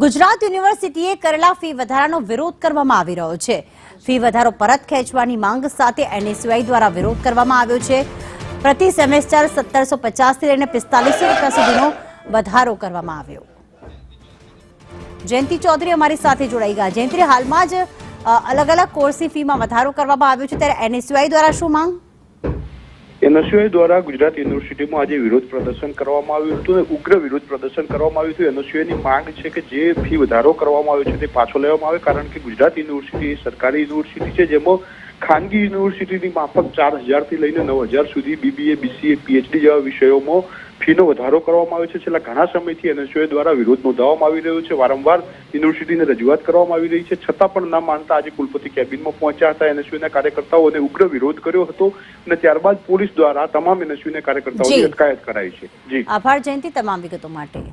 ગુજરાત યુનિવર્સિટીએ કરેલા ફી વધારાનો વિરોધ કરવામાં આવી રહ્યો છે। ફી વધારો પરત ખેંચવાની માંગ સાથે એનએસયુઆઈ દ્વારા વિરોધ કરવામાં આવ્યો છે। પ્રતિ સેમેસ્ટર 1750 થી લઈને 4500 રૂપિયા સુધીનો વધારો કરવામાં આવ્યો। જયંતિ ચૌધરી અમારી સાથે જોડાઈ ગયા। જયંતિ, હાલમાં જ અલગ અલગ કોર્સની ફીમાં વધારો કરવામાં આવ્યો છે, ત્યારે એનએસયુઆઈ દ્વારા શું માંગ? એનએસયુઆઈ દ્વારા ગુજરાત યુનિવર્સિટીમાં આજે વિરોધ પ્રદર્શન કરવામાં આવ્યું હતું અને ઉગ્ર વિરોધ પ્રદર્શન કરવામાં આવ્યું હતું। એનએસયુઆઈની માંગ છે કે જે ફી વધારો કરવામાં આવ્યો છે તે પાછો લેવામાં આવે, કારણ કે ગુજરાત યુનિવર્સિટી સરકારી યુનિવર્સિટી છે, જેમાં ખાનગી યુનિવર્સિટીની માફક 4000 થી લઈને 9000 સુધી બીબીએ, બીસીએ, પીએચડી જેવા વિષયોમાં ફીનો વધારો કરવામાં આવ્યો છે। છેલ્લા ઘણા સમયથી એનએસયુઆઈ દ્વારા વિરોધ નોંધાવવામાં આવી રહ્યો છે। વારંવાર યુનિવર્સિટીને રજૂઆત કરવામાં આવી રહી છે, છતાં પણ ના માનતા આજે કુલપતિ કેબિનમાં પહોંચ્યા હતા। એનએસયુઆઈના કાર્યકર્તાઓને ઉગ્ર વિરોધ કર્યો હતો અને ત્યારબાદ પોલીસ દ્વારા તમામ એનએસયુઆઈના કાર્યકર્તાઓની અટકાયત કરાઈ છે। જી, આભાર જયંતિ તમામ વિગતો માટે।